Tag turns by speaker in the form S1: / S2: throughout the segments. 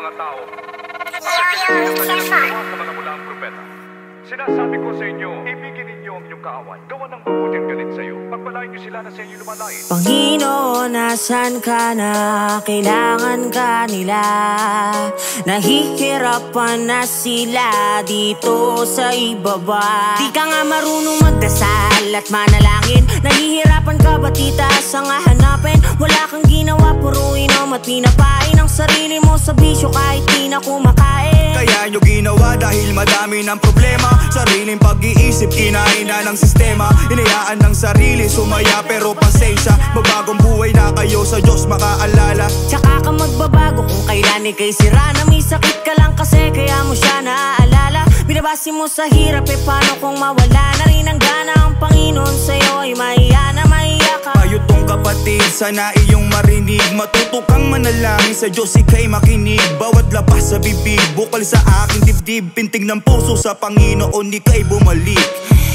S1: mga tao. Sa mga mulang propeta. Sinasabi ko sa inyo, ibigin ninyo ang inyong kaaway. Gawa ng mabuting galit sa iyo. Pagpalain niyo sila na sa inyo lumalain.
S2: Panginoon, nasan ka na? Kailangan ka nila. Nahihirapan na sila dito sa ibaba. Di ka nga marunong magdasal at manalangin. Nahihirapan ka ba titaas ang hahanapin? Wala kang ginawa, puro inom at pinapain ang sarili mo sa bisyo kahit di na kumakain.
S3: Kaya nyo ginawa dahil madami ng problema. Sariling pag-iisip, kinain na ng sistema. Inayaan ng sarili, sumaya pero pasensya. Magbagong buhay na kayo, sa Diyos makaalala.
S2: Tsaka ka magbabago kung kailan ika'y sira. Na may sakit ka lang kasi kaya mo siya naaalala. Binabasi mo sa hirap, paano kung mawala na rin ang gana? Ang Panginoon sa'yo ay mahiya na mahiya ka.
S3: Payutong kapatid, sana iyong marinig. Matuto kang manalangin, sa Diyos ika'y makinig. Bawat labas sa bibig, bukal sa aking dibdib. Pintig ng puso sa Panginoon, ika'y bumalik.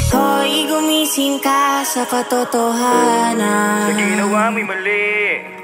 S2: Hoy, gumising ka sa katotohanan.
S3: Sa ginawa mo'y mali.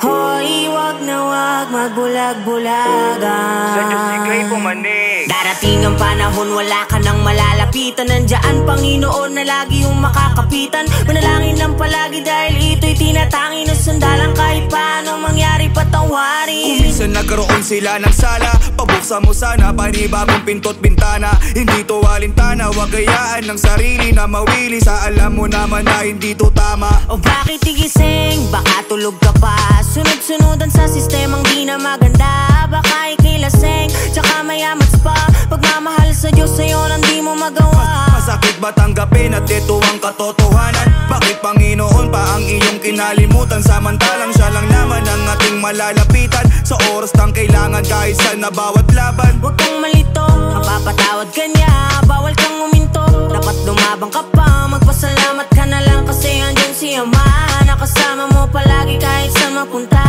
S2: Hoy, wag na wag magbulag-bulagan.
S3: Sa Diyos ika'y pumanig.
S2: Darating ang panahon, wala ka nang malalapitan. Nandiyan Panginoon na lagi yung makakapitan. Manalangin lang palagi dahil ito'y tinatangi na sandalang kahit paano mangyari patawarin.
S3: Kung minsan nagkaroon sila ng sala, pabuksan mo sana panibagong pinto't bintana. Hindi to walintana, wag gayaan ng sarili na mawili sa alam mo naman na hindi to tama.
S2: O bakit tigising? Baka tulog ka pa. Sunod-sunudan sa sistemang di na maganda. Baka ika'y laseng, tsaka mayamats pa. Pagmamahal sa Diyos sa'yo nang di mo magawa.
S3: Masakit ba tanggapin at ito ang katotohanan? Bakit Panginoon pa ang iyong kinalimutan? Samantalang siya lang naman ang ating malalapitan. Sa oras ng kailangan kahit saan na bawat laban.
S2: Huwag kang malito, mapapatawad ka niya. Bawal kang uminto, dapat lumabang ka pa. Magpasalamat ka na lang kasi andyan si Ama. Nakasama mo palagi kahit saan mapunta.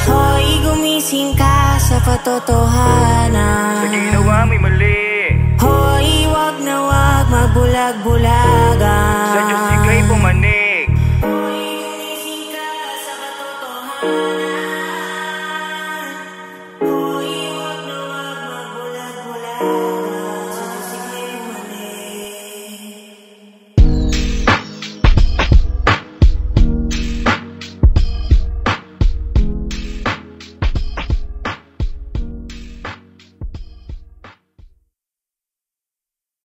S2: Hoy, gumising ka sa katotohanan.
S3: Sa ginawa mo'y mali.
S2: Hoy, wag na wag magbulag-bulag.